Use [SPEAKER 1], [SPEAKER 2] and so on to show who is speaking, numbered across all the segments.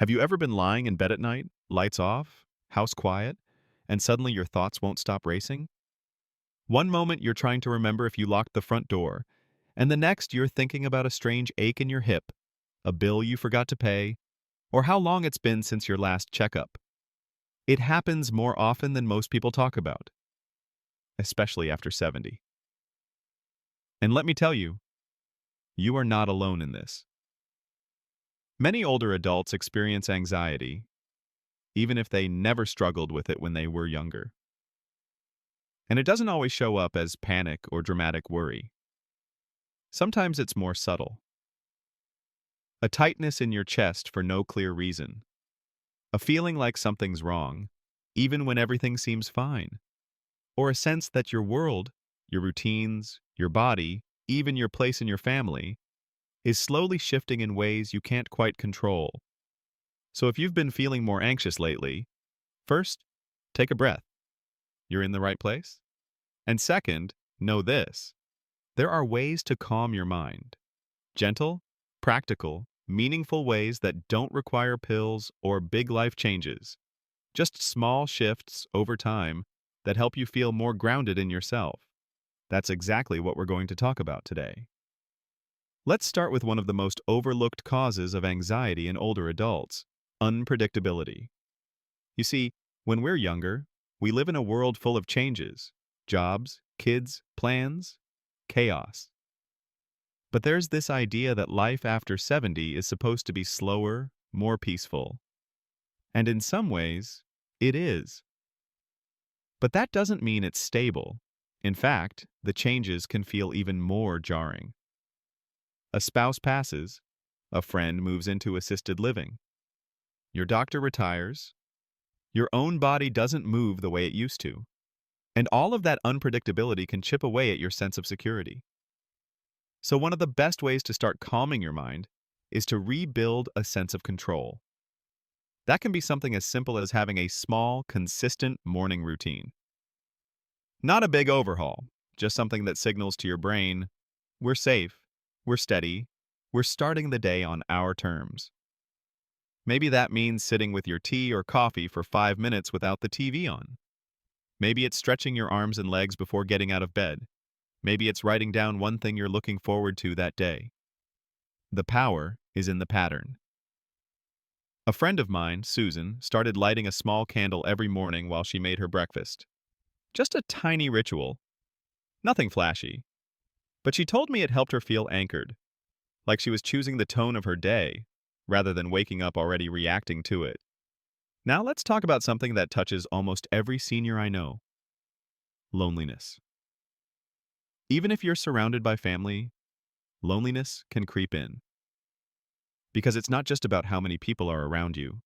[SPEAKER 1] Have you ever been lying in bed at night, lights off, house quiet, and suddenly your thoughts won't stop racing? One moment you're trying to remember if you locked the front door, and the next you're thinking about a strange ache in your hip, a bill you forgot to pay, or how long it's been since your last checkup. It happens more often than most people talk about, especially after 70. And let me tell you, you are not alone in this. Many older adults experience anxiety, even if they never struggled with it when they were younger. And it doesn't always show up as panic or dramatic worry. Sometimes it's more subtle. A tightness in your chest for no clear reason. A feeling like something's wrong, even when everything seems fine. Or a sense that your world, your routines, your body, even your place in your family, is slowly shifting in ways you can't quite control. So if you've been feeling more anxious lately, first, take a breath. You're in the right place? And second, know this. There are ways to calm your mind. Gentle, practical, meaningful ways that don't require pills or big life changes. Just small shifts over time that help you feel more grounded in yourself. That's exactly what we're going to talk about today. Let's start with one of the most overlooked causes of anxiety in older adults: unpredictability. You see, when we're younger, we live in a world full of changes: jobs, kids, plans, chaos. But there's this idea that life after 70 is supposed to be slower, more peaceful. And in some ways, it is. But that doesn't mean it's stable. In fact, the changes can feel even more jarring. A spouse passes, a friend moves into assisted living, your doctor retires, your own body doesn't move the way it used to. And all of that unpredictability can chip away at your sense of security. So one of the best ways to start calming your mind is to rebuild a sense of control. That can be something as simple as having a small, consistent morning routine. Not a big overhaul, just something that signals to your brain, we're safe, we're steady, we're starting the day on our terms. Maybe that means sitting with your tea or coffee for 5 minutes without the TV on. Maybe it's stretching your arms and legs before getting out of bed. Maybe it's writing down one thing you're looking forward to that day. The power is in the pattern. A friend of mine, Susan, started lighting a small candle every morning while she made her breakfast. Just a tiny ritual. Nothing flashy. But she told me it helped her feel anchored, like she was choosing the tone of her day, rather than waking up already reacting to it. Now let's talk about something that touches almost every senior I know: loneliness. Even if you're surrounded by family, loneliness can creep in. Because it's not just about how many people are around you,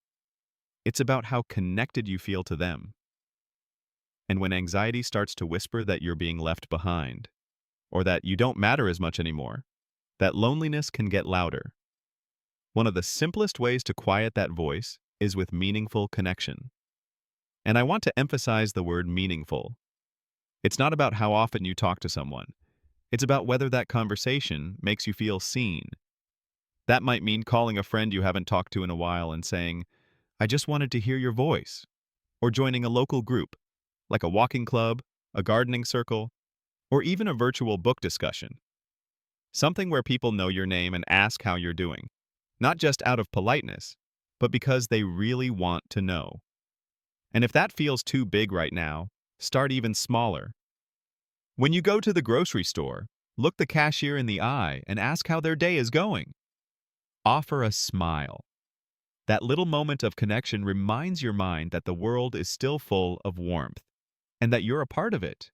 [SPEAKER 1] it's about how connected you feel to them. And when anxiety starts to whisper that you're being left behind, or that you don't matter as much anymore, that loneliness can get louder. One of the simplest ways to quiet that voice is with meaningful connection. And I want to emphasize the word meaningful. It's not about how often you talk to someone. It's about whether that conversation makes you feel seen. That might mean calling a friend you haven't talked to in a while and saying, "I just wanted to hear your voice," or joining a local group, like a walking club, a gardening circle, or even a virtual book discussion. Something where people know your name and ask how you're doing, not just out of politeness, but because they really want to know. And if that feels too big right now, start even smaller. When you go to the grocery store, look the cashier in the eye and ask how their day is going. Offer a smile. That little moment of connection reminds your mind that the world is still full of warmth, and that you're a part of it.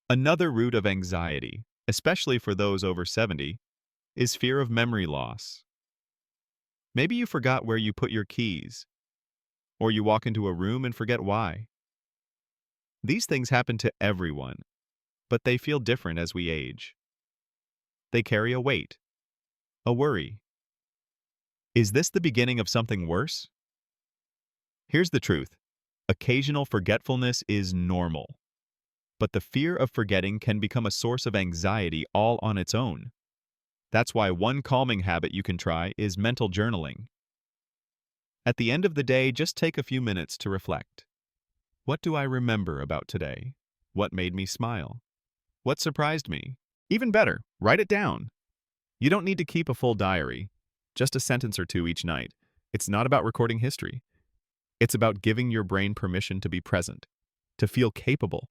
[SPEAKER 1] Another root of anxiety, especially for those over 70, is fear of memory loss. Maybe you forgot where you put your keys, or you walk into a room and forget why. These things happen to everyone, but they feel different as we age. They carry a weight, a worry. Is this the beginning of something worse? Here's the truth. Occasional forgetfulness is normal. But the fear of forgetting can become a source of anxiety all on its own. That's why one calming habit you can try is mental journaling. At the end of the day, just take a few minutes to reflect. What do I remember about today? What made me smile? What surprised me? Even better, write it down. You don't need to keep a full diary, just a sentence or two each night. It's not about recording history. It's about giving your brain permission to be present, to feel capable,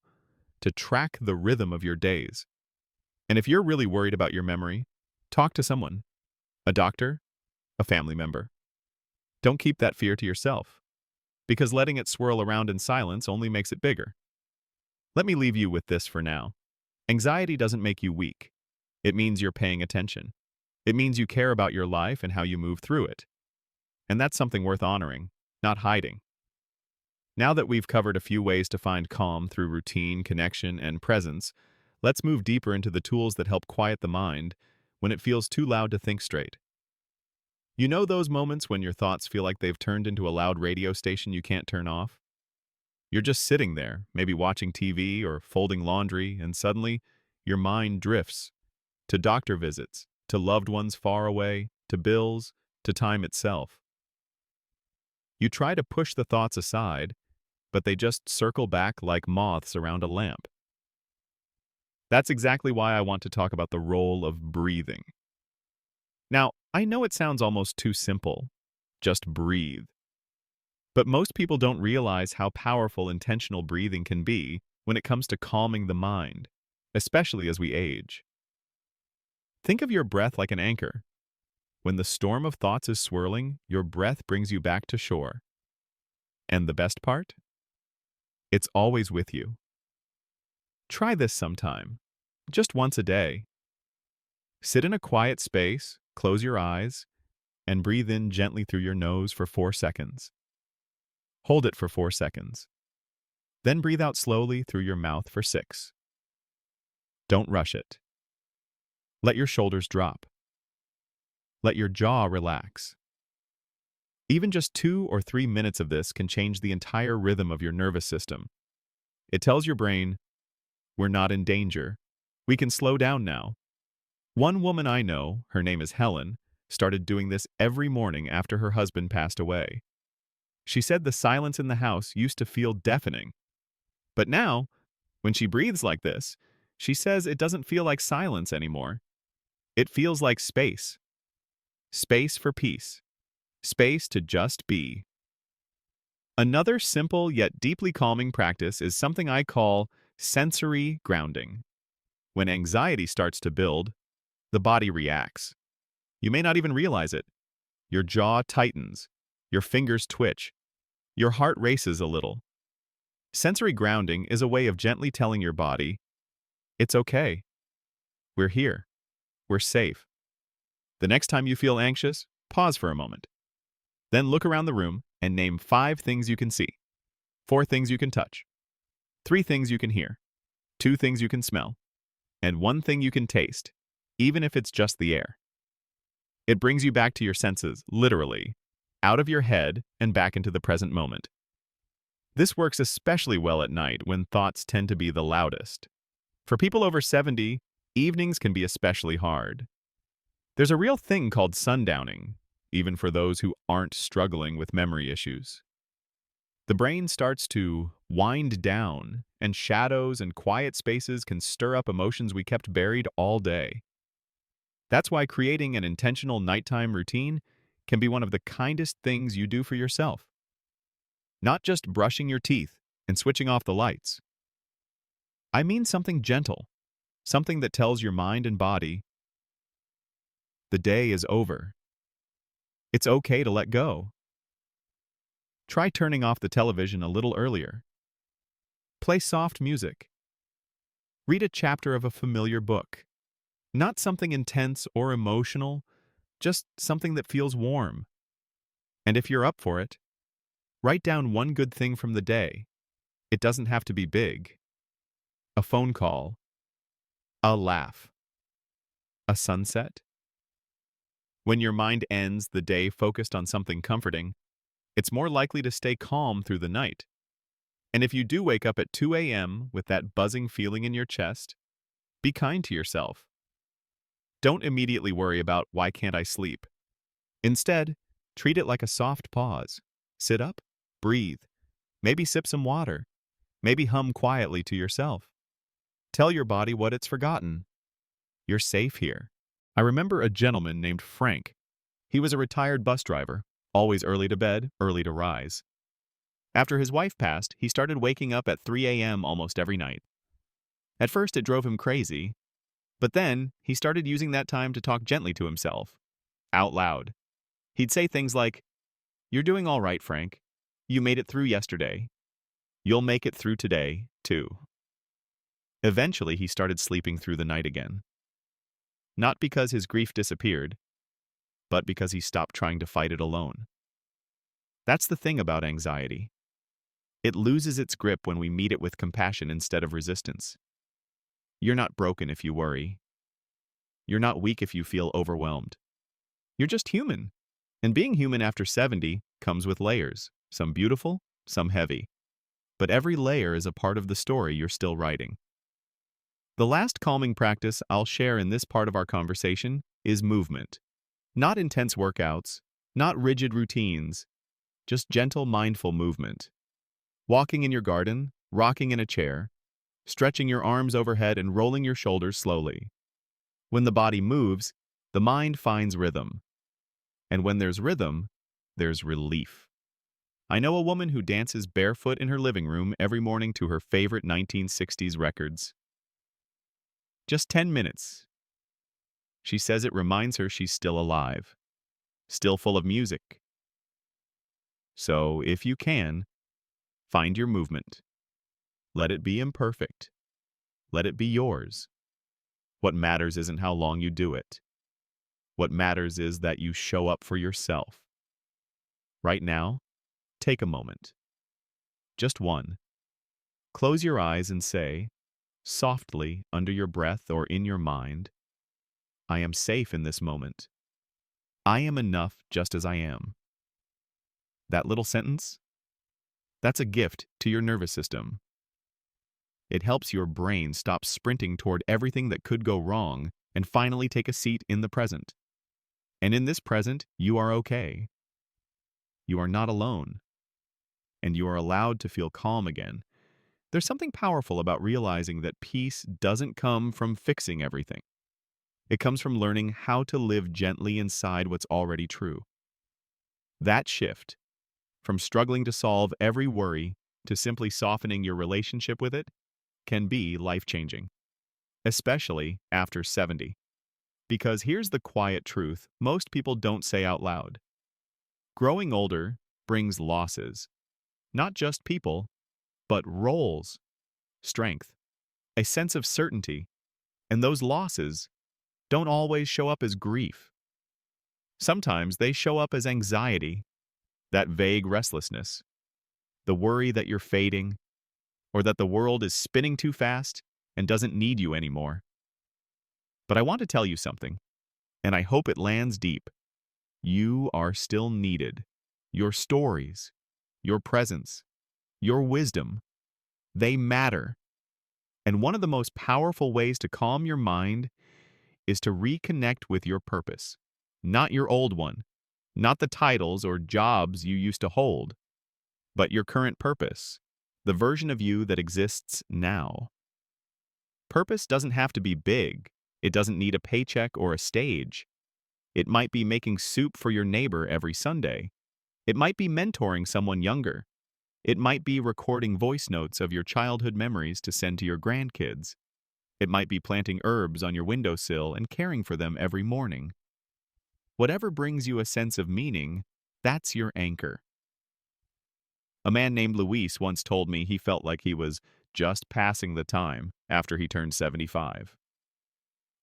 [SPEAKER 1] to track the rhythm of your days. And if you're really worried about your memory, talk to someone, a doctor, a family member. Don't keep that fear to yourself, because letting it swirl around in silence only makes it bigger. Let me leave you with this for now. Anxiety doesn't make you weak. It means you're paying attention. It means you care about your life and how you move through it. And that's something worth honoring, not hiding. Now that we've covered a few ways to find calm through routine, connection, and presence, let's move deeper into the tools that help quiet the mind when it feels too loud to think straight. You know those moments when your thoughts feel like they've turned into a loud radio station you can't turn off? You're just sitting there, maybe watching TV or folding laundry, and suddenly your mind drifts to doctor visits, to loved ones far away, to bills, to time itself. You try to push the thoughts aside, but they just circle back like moths around a lamp. That's exactly why I want to talk about the role of breathing. Now, I know it sounds almost too simple. Just breathe. But most people don't realize how powerful intentional breathing can be when it comes to calming the mind, especially as we age. Think of your breath like an anchor. When the storm of thoughts is swirling, your breath brings you back to shore. And the best part? It's always with you. Try this sometime, just once a day. Sit in a quiet space, close your eyes, and breathe in gently through your nose for 4 seconds. Hold it for 4 seconds. Then breathe out slowly through your mouth for 6. Don't rush it. Let your shoulders drop. Let your jaw relax. Even just 2 or 3 minutes of this can change the entire rhythm of your nervous system. It tells your brain, we're not in danger. We can slow down now. One woman I know, her name is Helen, started doing this every morning after her husband passed away. She said the silence in the house used to feel deafening. But now, when she breathes like this, she says it doesn't feel like silence anymore. It feels like space. Space for peace. Space to just be. Another simple yet deeply calming practice is something I call sensory grounding. When anxiety starts to build, the body reacts. You may not even realize it. Your jaw tightens, your fingers twitch, your heart races a little. Sensory grounding is a way of gently telling your body, it's okay. We're here. We're safe. The next time you feel anxious, pause for a moment. Then look around the room and name 5 things you can see, 4 things you can touch, 3 things you can hear, 2 things you can smell, and 1 thing you can taste, even if it's just the air. It brings you back to your senses, literally, out of your head and back into the present moment. This works especially well at night when thoughts tend to be the loudest. For people over 70, evenings can be especially hard. There's a real thing called sundowning, even for those who aren't struggling with memory issues. The brain starts to wind down, and shadows and quiet spaces can stir up emotions we kept buried all day. That's why creating an intentional nighttime routine can be one of the kindest things you do for yourself. Not just brushing your teeth and switching off the lights. I mean something gentle, something that tells your mind and body, the day is over. It's okay to let go. Try turning off the television a little earlier. Play soft music. Read a chapter of a familiar book. Not something intense or emotional, just something that feels warm. And if you're up for it, write down one good thing from the day. It doesn't have to be big. A phone call. A laugh. A sunset. When your mind ends the day focused on something comforting, it's more likely to stay calm through the night. And if you do wake up at 2 a.m. with that buzzing feeling in your chest, be kind to yourself. Don't immediately worry about why can't I sleep. Instead, Treat it like a soft pause. Sit up, breathe, maybe sip some water, maybe hum quietly to yourself. Tell your body what it's forgotten. You're safe here. I remember a gentleman named Frank. He was a retired bus driver, always early to bed, early to rise. After his wife passed, he started waking up at 3 a.m. almost every night. At first, it drove him crazy, but then he started using that time to talk gently to himself, out loud. He'd say things like, "You're doing all right, Frank. You made it through yesterday. You'll make it through today, too." Eventually, he started sleeping through the night again. Not because his grief disappeared, but because he stopped trying to fight it alone. That's the thing about anxiety. It loses its grip when we meet it with compassion instead of resistance. You're not broken if you worry. You're not weak if you feel overwhelmed. You're just human. And being human after 70 comes with layers, some beautiful, some heavy. But every layer is a part of the story you're still writing. The last calming practice I'll share in this part of our conversation is movement. Not intense workouts, not rigid routines, just gentle, mindful movement. Walking in your garden, rocking in a chair, stretching your arms overhead and rolling your shoulders slowly. When the body moves, the mind finds rhythm. And when there's rhythm, there's relief. I know a woman who dances barefoot in her living room every morning to her favorite 1960s records. Just 10 minutes. She says it reminds her she's still alive, still full of music. So, if you can, find your movement. Let it be imperfect. Let it be yours. What matters isn't how long you do it. What matters is that you show up for yourself. Right now, take a moment. Just one. Close your eyes and say, softly under your breath or in your mind, "I am safe in this moment. I am enough just as I am." That little sentence? That's a gift to your nervous system. It helps your brain stop sprinting toward everything that could go wrong and finally take a seat in the present. And in this present, you are okay. You are not alone. And you are allowed to feel calm again. There's something powerful about realizing that peace doesn't come from fixing everything. It comes from learning how to live gently inside what's already true. That shift, from struggling to solve every worry to simply softening your relationship with it, can be life-changing, especially after 70. Because here's the quiet truth most people don't say out loud. Growing older brings losses, not just people, but roles, strength, a sense of certainty, and those losses don't always show up as grief. Sometimes they show up as anxiety, that vague restlessness, the worry that you're fading, or that the world is spinning too fast and doesn't need you anymore. But I want to tell you something, and I hope it lands deep. You are still needed. Your stories, your presence, your wisdom, they matter. And one of the most powerful ways to calm your mind is to reconnect with your purpose, not your old one, not the titles or jobs you used to hold, but your current purpose, the version of you that exists now. Purpose doesn't have to be big. It doesn't need a paycheck or a stage. It might be making soup for your neighbor every Sunday. It might be mentoring someone younger. It might be recording voice notes of your childhood memories to send to your grandkids. It might be planting herbs on your windowsill and caring for them every morning. Whatever brings you a sense of meaning, that's your anchor. A man named Luis once told me he felt like he was just passing the time after he turned 75.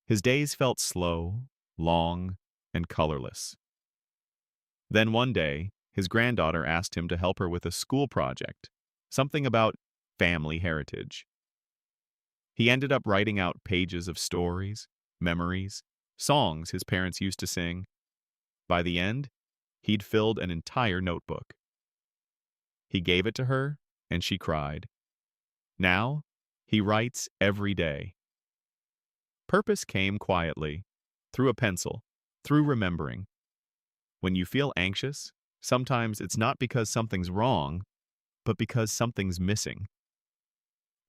[SPEAKER 1] His days felt slow, long, and colorless. Then one day, his granddaughter asked him to help her with a school project, something about family heritage. He ended up writing out pages of stories, memories, songs his parents used to sing. By the end, he'd filled an entire notebook. He gave it to her, and she cried. Now, he writes every day. Purpose came quietly, through a pencil, through remembering. When you feel anxious, sometimes it's not because something's wrong, but because something's missing.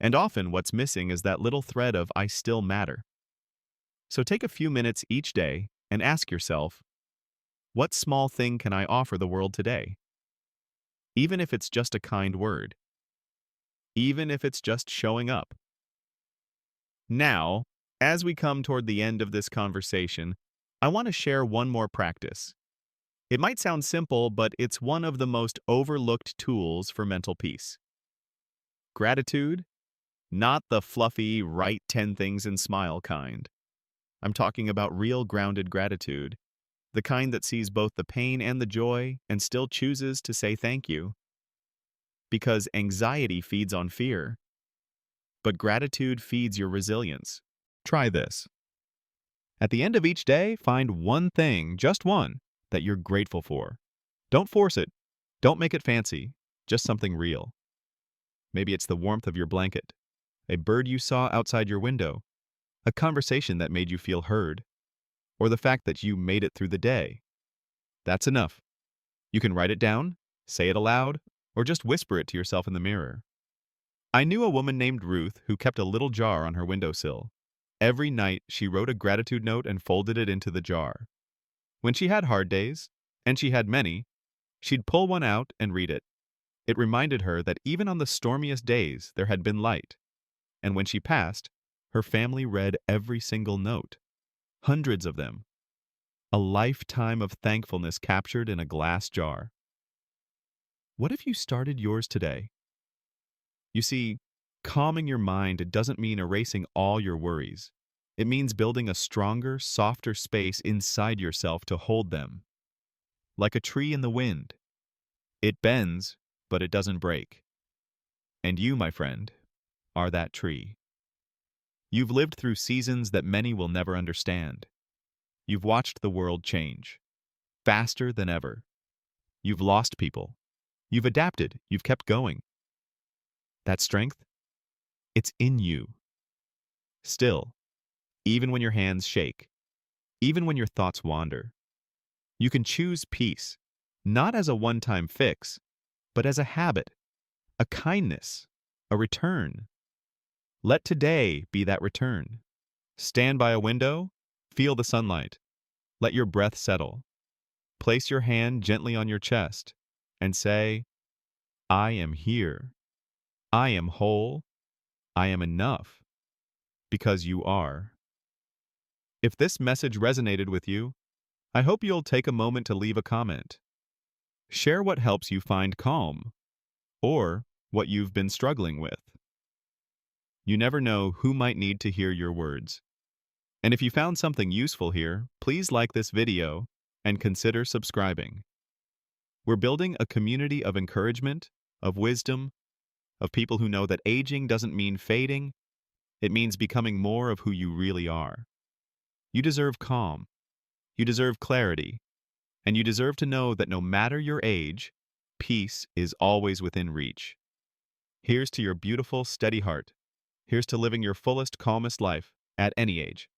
[SPEAKER 1] And often what's missing is that little thread of I still matter. So take a few minutes each day and ask yourself, what small thing can I offer the world today? Even if it's just a kind word. Even if it's just showing up. Now, as we come toward the end of this conversation, I want to share one more practice. It might sound simple, but it's one of the most overlooked tools for mental peace. Gratitude, not the fluffy, write 10 things and smile kind. I'm talking about real grounded gratitude, the kind that sees both the pain and the joy and still chooses to say thank you. Because anxiety feeds on fear, but gratitude feeds your resilience. Try this. At the end of each day, find one thing, just one, that you're grateful for. Don't force it. Don't make it fancy. Just something real. Maybe it's the warmth of your blanket, a bird you saw outside your window, a conversation that made you feel heard, or the fact that you made it through the day. That's enough. You can write it down, say it aloud, or just whisper it to yourself in the mirror. I knew a woman named Ruth who kept a little jar on her windowsill. Every night, she wrote a gratitude note and folded it into the jar. When she had hard days, and she had many, she'd pull one out and read it. It reminded her that even on the stormiest days, there had been light. And when she passed, her family read every single note. Hundreds of them. A lifetime of thankfulness captured in a glass jar. What if you started yours today? You see, calming your mind doesn't mean erasing all your worries. It means building a stronger, softer space inside yourself to hold them. Like a tree in the wind. It bends, but it doesn't break. And you, my friend, are that tree. You've lived through seasons that many will never understand. You've watched the world change. Faster than ever. You've lost people. You've adapted. You've kept going. That strength? It's in you. Still, even when your hands shake, even when your thoughts wander, you can choose peace, not as a one-time fix, but as a habit, a kindness, a return. Let today be that return. Stand by a window, feel the sunlight. Let your breath settle. Place your hand gently on your chest and say, I am here. I am whole. I am enough. Because you are. If this message resonated with you, I hope you'll take a moment to leave a comment. Share what helps you find calm, or what you've been struggling with. You never know who might need to hear your words. And if you found something useful here, please like this video and consider subscribing. We're building a community of encouragement, of wisdom, of people who know that aging doesn't mean fading, it means becoming more of who you really are. You deserve calm, you deserve clarity, and you deserve to know that no matter your age, peace is always within reach. Here's to your beautiful, steady heart. Here's to living your fullest, calmest life at any age.